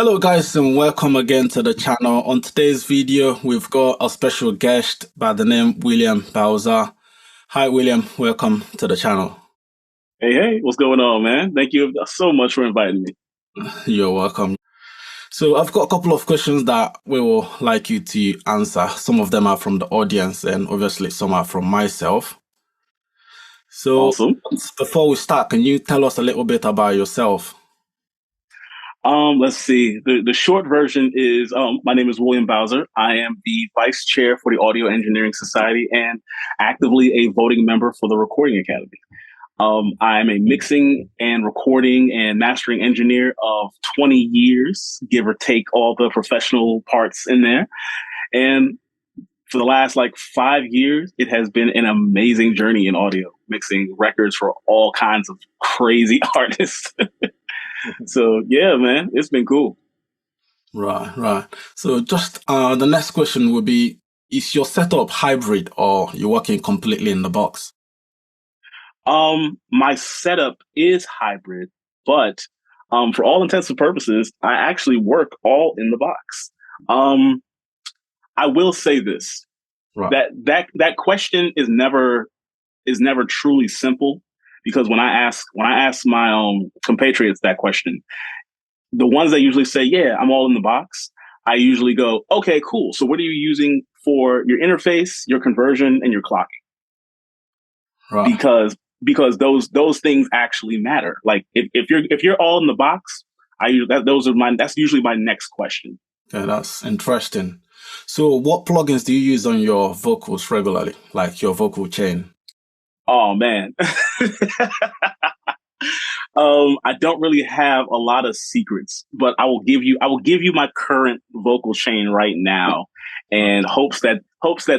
Hello guys and welcome again to the channel. On today's video, we've got a special guest by the name William Bowser. Hi William, welcome to the channel. Hey, what's going on, man? Thank you so much for inviting me. You're welcome. So I've got a couple of questions that we will like you to answer. Some of them are from the audience and obviously some are from myself. So Awesome. Before we start, can you tell us a little bit about yourself? Let's see. The short version is my name is William Bowser. I am the vice chair for the Audio Engineering Society and actively a voting member for the Recording Academy. I'm a mixing and recording and mastering engineer of 20 years, give or take all the professional parts in there. And for the last 5 years, it has been an amazing journey in audio, mixing records for all kinds of crazy artists. So yeah, man, it's been cool. Right. So just the next question would be, is your setup hybrid or you're working completely in the box? My setup is hybrid, but for all intents and purposes, I actually work all in the box. I will say this. Right. That question is never truly simple, because when I ask my compatriots that question, the ones that usually say, yeah, I'm all in the box, I usually go, okay, cool. So what are you using for your interface, your conversion, and your clocking? Right. Because those things actually matter. Like if you're all in the box, that's usually my next question. Okay, that's interesting. So what plugins do you use on your vocals regularly, like your vocal chain? Oh man. I don't really have a lot of secrets, but I will give you my current vocal chain right now, and hopes that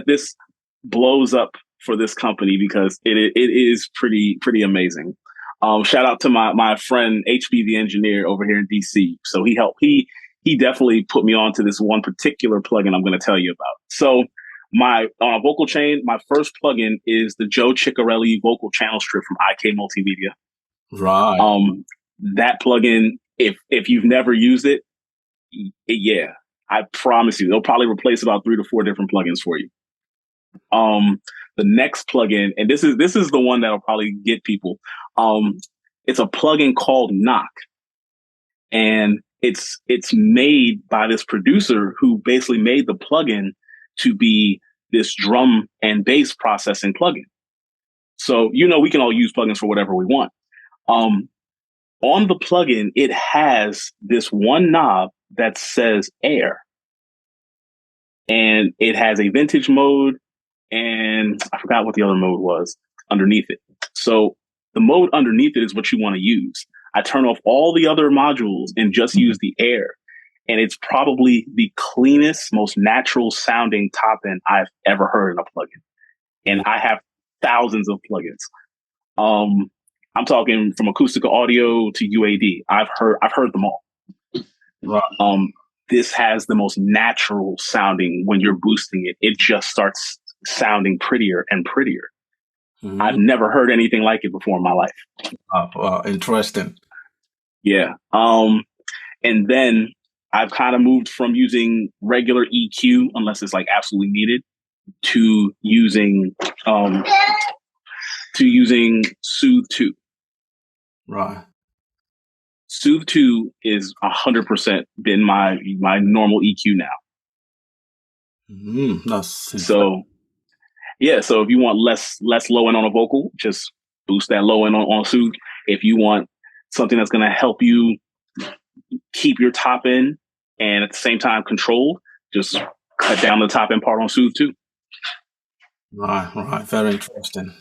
this blows up for this company, because it is pretty amazing. Shout out to my friend HB the engineer over here in DC. So he definitely put me on to this one particular plugin I'm going to tell you about. So my vocal chain, my first plugin is the Joe Ciccarelli vocal channel strip from IK Multimedia. Right. That plugin, if you've never used it, yeah, I promise you, they'll probably replace about 3 to 4 different plugins for you. The next plugin, and this is the one that'll probably get people. It's a plugin called Knock, and it's made by this producer who basically made the plugin to be this drum and bass processing plugin. So we can all use plugins for whatever we want. On the plugin, it has this one knob that says air, and it has a vintage mode, and I forgot what the other mode was underneath it. So the mode underneath it is what you want to use. I turn off all the other modules and just use the air. And it's probably the cleanest, most natural sounding top end I've ever heard in a plugin. And I have thousands of plugins. I'm talking from acoustical audio to UAD. I've heard them all. Right. This has the most natural sounding. When you're boosting it, it just starts sounding prettier and prettier. Mm-hmm. I've never heard anything like it before in my life. Oh, wow, interesting. Yeah. And then I've kind of moved from using regular EQ, unless it's absolutely needed, to using Soothe 2. Right. Soothe 2 is 100% been my normal EQ now. That's so. Yeah, so if you want less low end on a vocal, just boost that low end on Soothe. If you want something that's going to help you keep your top end and at the same time controlled, just cut down the top end part on Soothe 2. Right. Very interesting.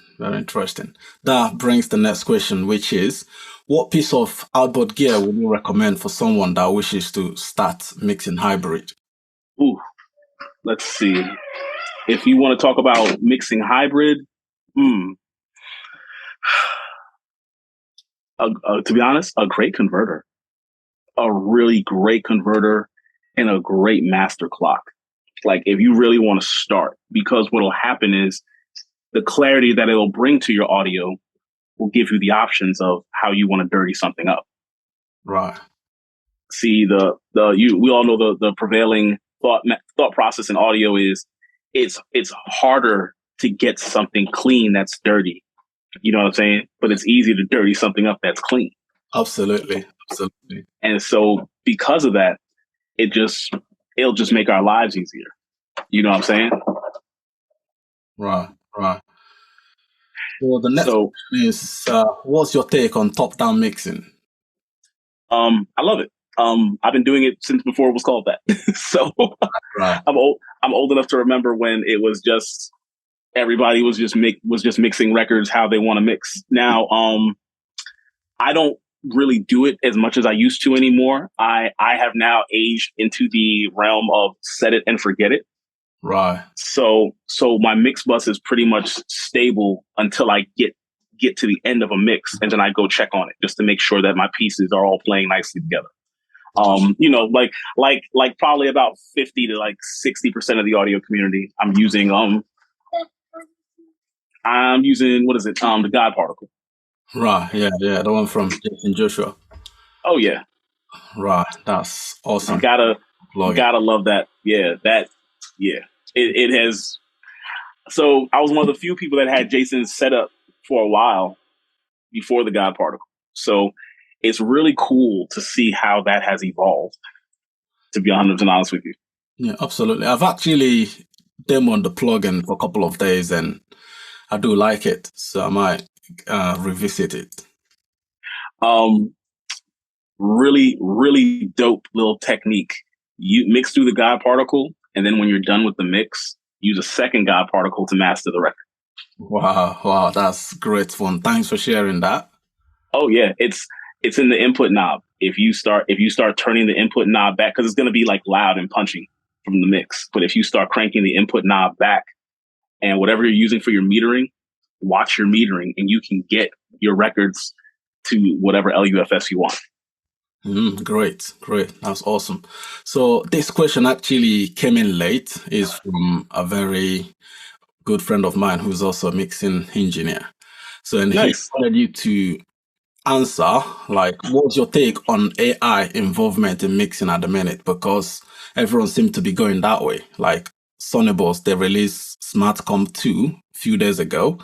That brings the next question, which is, what piece of outboard gear would you recommend for someone that wishes to start mixing hybrid? Ooh, let's see. If you want to talk about mixing hybrid, to be honest, a great converter, a really great converter, and a great master clock. If you really want to start, because what'll happen is the clarity that it'll bring to your audio will give you the options of how you want to dirty something up. Right. See, we all know the prevailing thought process in audio is it's harder to get something clean that's dirty. You know what I'm saying? But it's easy to dirty something up that's clean. Absolutely. And so because of that, it'll just make our lives easier. You know what I'm saying? Right. Well, the next question is, what's your take on top-down mixing? I love it. I've been doing it since before it was called that. So right. I'm old enough to remember when it was just everybody was just mixing records how they want to mix. Now, I don't really do it as much as I used to anymore. I have now aged into the realm of set it and forget it. Right. So my mix bus is pretty much stable until I get to the end of a mix, and then I go check on it just to make sure that my pieces are all playing nicely together. You know, like probably about 50 to like 60% of the audio community, I'm using what is it? The God particle. Right. Yeah. The one from Jason Joshua. Oh yeah. Right. That's awesome. Gotta love that. Yeah. It has. So I was one of the few people that had Jason set up for a while before the God particle. So it's really cool to see how that has evolved, to be honest with you. Yeah, absolutely. I've actually demoed the plugin for a couple of days and I do like it. So I might revisit it. Really, really dope little technique. You mix through the God particle, and then when you're done with the mix, use a second God particle to master the record. Wow, that's great fun. Thanks for sharing that. Oh yeah, it's in the input knob. If you start turning the input knob back, because it's going to be like loud and punchy from the mix. But if you start cranking the input knob back, and whatever you're using for your metering, watch your metering, and you can get your records to whatever LUFS you want. Great. That's awesome. So this question actually came in late. Is from a very good friend of mine who's also a mixing engineer. So and nice. He wanted you to answer, like, what's your take on AI involvement in mixing at the minute? Because everyone seems to be going that way. Like Sonnyboss, they released SmartComp 2 a few days ago.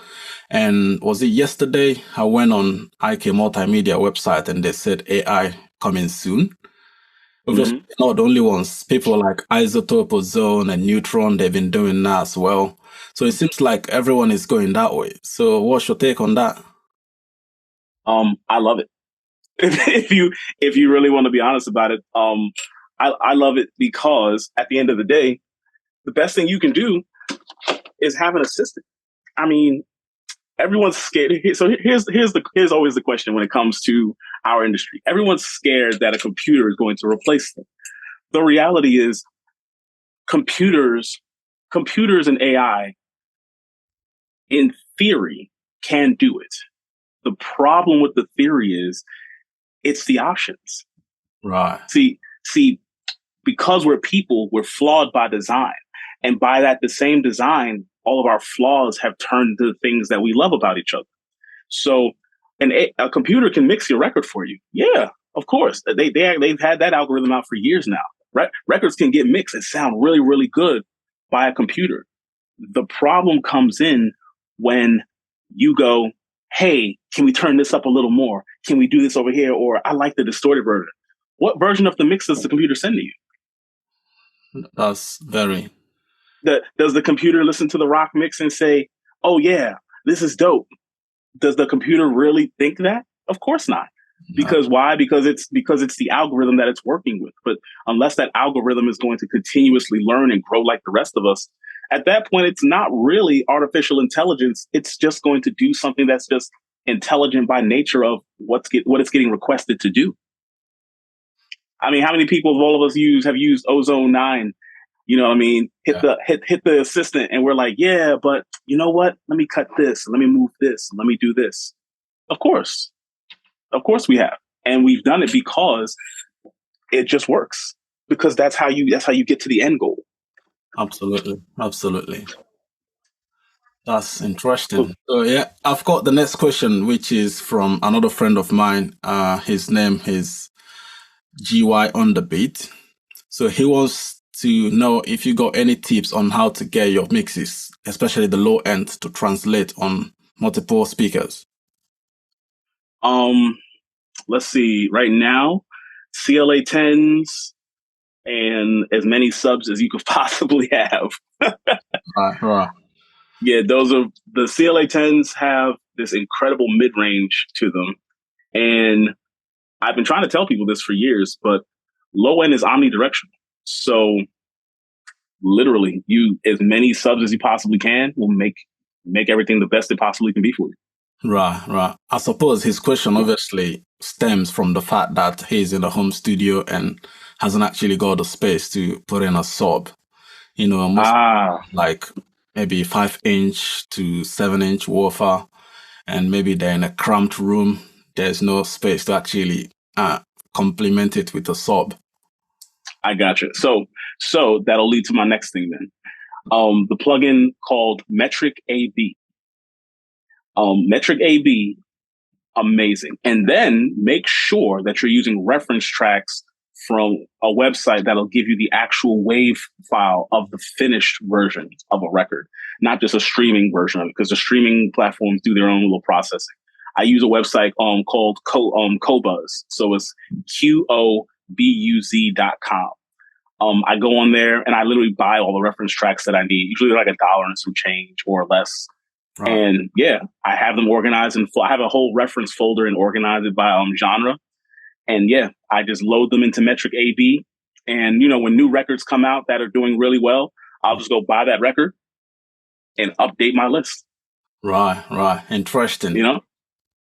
And was it yesterday? I went on IK Multimedia website and they said AI coming soon. Obviously, not the only ones. People like Isotope, Ozone, and Neutron, they've been doing that as well. So it seems like everyone is going that way. So what's your take on that? I love it. If you really want to be honest about it, I love it because at the end of the day, the best thing you can do is have an assistant. I mean, everyone's scared. So here's always the question when it comes to our industry. Everyone's scared that a computer is going to replace them. The reality is computers and AI, in theory, can do it. The problem with the theory is it's the options. Right. See, because we're people, we're flawed by design. And by that, the same design, all of our flaws have turned to the things that we love about each other. So a computer can mix your record for you. Yeah, of course. They've had that algorithm out for years now. Right? Records can get mixed and sound really, really good by a computer. The problem comes in when you go, hey, can we turn this up a little more? Can we do this over here? Or I like the distorted version. What version of the mix does the computer send to you? That's very... Does the computer listen to the rock mix and say, oh yeah, this is dope? Does the computer really think that? Of course not. Because why? Because it's the algorithm that it's working with. But unless that algorithm is going to continuously learn and grow like the rest of us, at that point, it's not really artificial intelligence. It's just going to do something that's just intelligent by nature of what it's getting requested to do. I mean, how many people of all of us have used Ozone 9? You know what I mean? Hit the assistant and we're like, yeah, but you know what? Let me cut this. Let me move this. Let me do this. Of course we have. And we've done it because it just works. Because that's how you get to the end goal. Absolutely. That's interesting. So yeah, I've got the next question, which is from another friend of mine. His name is GY on the beat. So he wants to know if you got any tips on how to get your mixes, especially the low end, to translate on multiple speakers. Let's see. Right now, CLA 10s and as many subs as you could possibly have. Right. Yeah, those are the CLA 10s have this incredible mid range to them. And I've been trying to tell people this for years, but low end is omnidirectional. So literally, you as many subs as you possibly can will make everything the best it possibly can be for you. Right. I suppose his question obviously stems from the fact that he's in a home studio and hasn't actually got the space to put in a sub. Most like maybe 5-inch to 7-inch woofer, and maybe they're in a cramped room. There's no space to actually complement it with a sub. I gotcha. So that'll lead to my next thing then. The plugin called Metric AB. Metric AB, amazing. And then make sure that you're using reference tracks from a website that'll give you the actual wave file of the finished version of a record, not just a streaming version of it, because the streaming platforms do their own little processing. I use a website called Qobuz. So it's QOBUZ.com. I go on there and I literally buy all the reference tracks that I need. Usually they're like $1 and some change or less. Right. And yeah, I have them organized and I have a whole reference folder and organize it by genre. And yeah, I just load them into Metric AB. And when new records come out that are doing really well, I'll just go buy that record and update my list. Right. Interesting.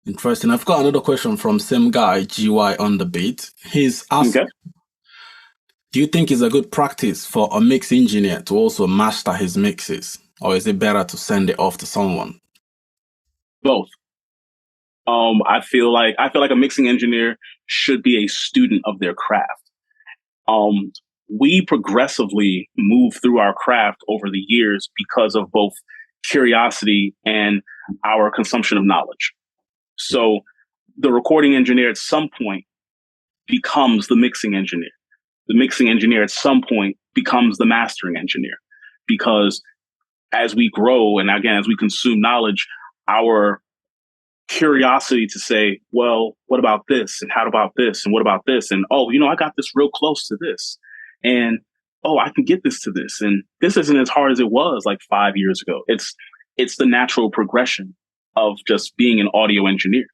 Interesting. I've got another question from same guy, GY on the beat. He's asking, okay, do you think it's a good practice for a mix engineer to also master his mixes? Or is it better to send it off to someone? Both. I feel like a mixing engineer should be a student of their craft. We progressively move through our craft over the years because of both curiosity and our consumption of knowledge. So the recording engineer at some point becomes the mixing engineer. The mixing engineer at some point becomes the mastering engineer, because as we grow and again, as we consume knowledge, our curiosity to say, well, what about this? And how about this? And what about this? And, I got this real close to this. And, I can get this to this. And this isn't as hard as it was like 5 years ago. It's the natural progression of just being an audio engineer.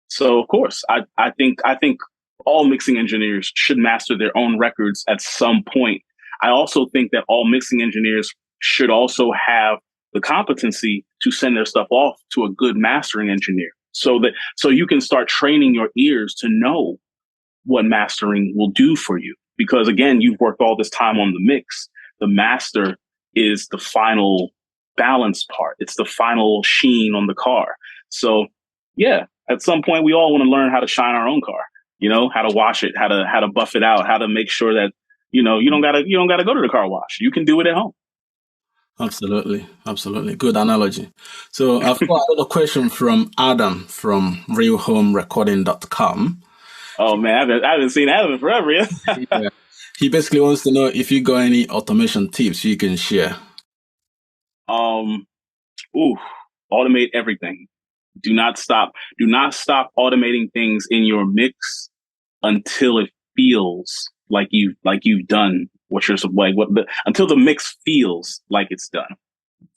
So, of course, I think all mixing engineers should master their own records at some point. I also think that all mixing engineers should also have the competency to send their stuff off to a good mastering engineer so you can start training your ears to know what mastering will do for you. Because again, you've worked all this time on the mix. The master is the final balance part. It's the final sheen on the car. So yeah, at some point we all want to learn how to shine our own car, how to wash it, how to buff it out, how to make sure that, you don't gotta go to the car wash. You can do it at home. Absolutely. Good analogy. So I've got another question from Adam from realhomerecording.com. Oh man, I haven't seen Adam in forever. Yeah. Yeah. He basically wants to know if you got any automation tips you can share. Automate everything. Do not stop automating things in your mix until it feels like you've done what you're like. Until the mix feels like it's done,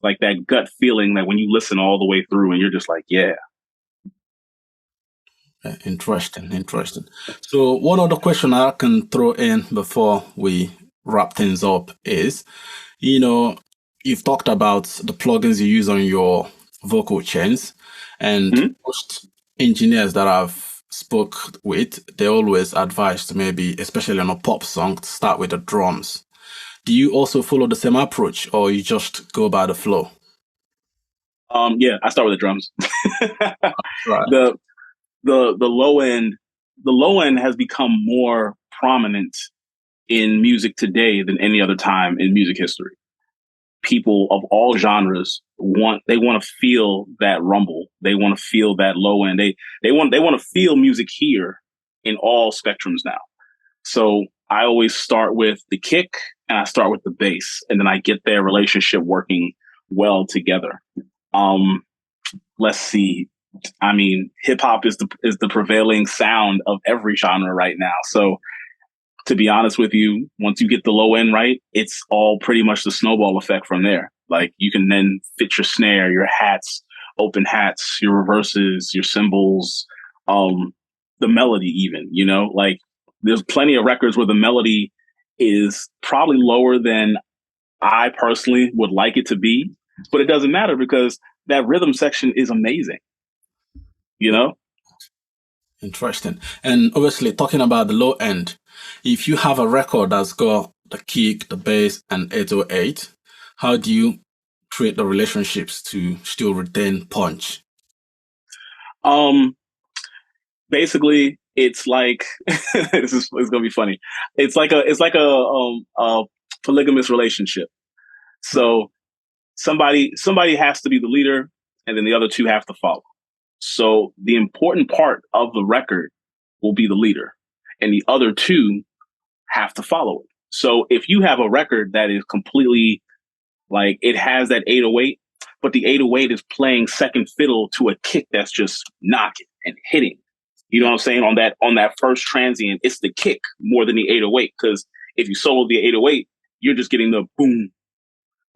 like that gut feeling that when you listen all the way through and you're just like, yeah. Interesting. So one other question I can throw in before we wrap things up is, you've talked about the plugins you use on your vocal chains, and most engineers that I've spoke with, they always advise to maybe, especially on a pop song, to start with the drums. Do you also follow the same approach, or you just go by the flow? Yeah, I start with the drums. Right. The low end has become more prominent in music today than any other time in music history. People of all genres want to feel that rumble. They want to feel that low end. They want to feel music here in all spectrums now. So I always start with the kick and I start with the bass, and then I get their relationship working well together. Let's see. I mean, hip hop is the prevailing sound of every genre right now. So to be honest with you, once you get the low end right, it's all pretty much the snowball effect from there. Like you can then fit your snare, your hats, open hats, your reverses, your cymbals, the melody even, you know, like there's plenty of records where the melody is probably lower than I personally would like it to be, but it doesn't matter because that rhythm section is amazing, you know? Interesting. And obviously, talking about the low end, if you have a record that's got the kick, the bass, and 808, how do you create the relationships to still retain punch? Basically, it's like it's gonna be funny. It's like a polygamous relationship. So somebody has to be the leader, and then the other two have to follow. So the important part of the record will be the leader, and the other two have to follow it. So if you have a record that is completely like it has that 808, but the 808 is playing second fiddle to a kick that's just knocking and hitting. You know what I'm saying? On that first transient, it's the kick more than the 808. Because if you solo the 808, you're just getting the boom,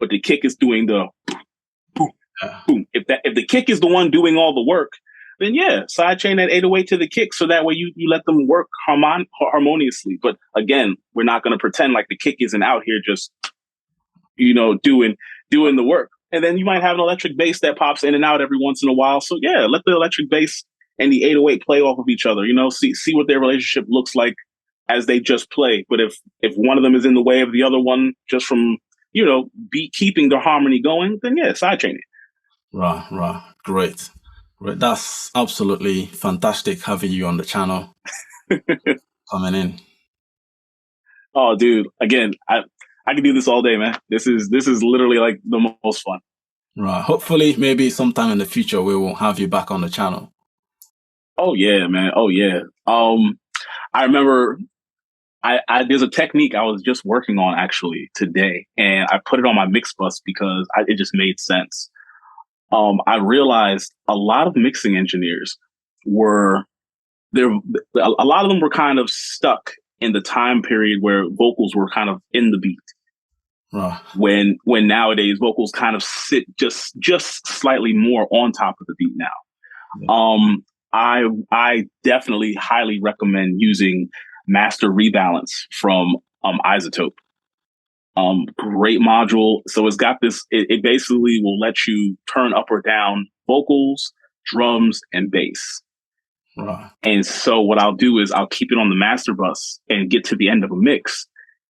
but the kick is doing the boom, boom. If the kick is the one doing all the work, then yeah, sidechain that 808 to the kick so that way you let them work harmoniously. But again, we're not going to pretend like the kick isn't out here just, you know, doing the work. And then you might have an electric bass that pops in and out every once in a while. So yeah, let the electric bass and the 808 play off of each other, you know, see what their relationship looks like as they just play. But if one of them is in the way of the other one just from, you know, keeping the harmony going, then yeah, sidechain it. Right. Great. That's absolutely fantastic having you on the channel. Coming in. Oh, dude, again, I can do this all day, man. This is literally like the most fun. Right. Hopefully, maybe sometime in the future, we will have you back on the channel. Oh yeah, man. Oh yeah. I remember there's a technique I was just working on actually today, and I put it on my mix bus because it just made sense. I realized a lot of mixing engineers were there. A lot of them were kind of stuck in the time period where vocals were kind of in the beat. Right. When nowadays vocals kind of sit just slightly more on top of the beat now. Yeah. I definitely highly recommend using Master Rebalance from iZotope. Great module. So it's got this, it basically will let you turn up or down vocals, drums, and bass. Right. And so what I'll do is I'll keep it on the master bus and get to the end of a mix.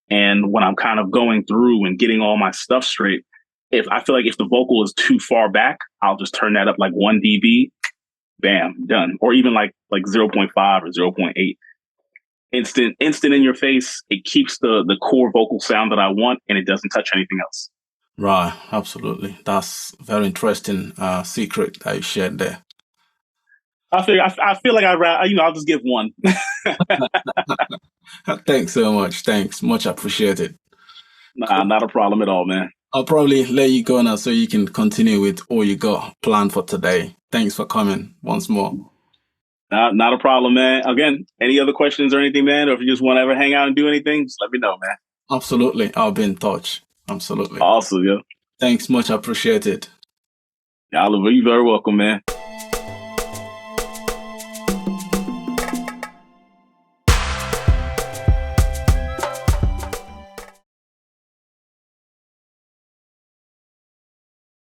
And when I'm kind of going through and getting all my stuff straight, if I feel like if the vocal is too far back, I'll just turn that up like 1 dB, bam, done. Or even like 0.5 or 0.8. Instant in your face. It keeps the core vocal sound that I want, and it doesn't touch anything else. Right, absolutely. That's very interesting secret that you shared there. I feel like I'll just give one. Thanks so much. Thanks. Much appreciated. Nah, cool. Not a problem at all, man. I'll probably let you go now so you can continue with all you got planned for today. Thanks for coming once more. Not a problem, man. Again, any other questions or anything, man? Or if you just want to ever hang out and do anything, just let me know, man. Absolutely. I'll be in touch. Absolutely. Awesome, yo. Thanks. Much appreciated. Oliver, you're very welcome, man.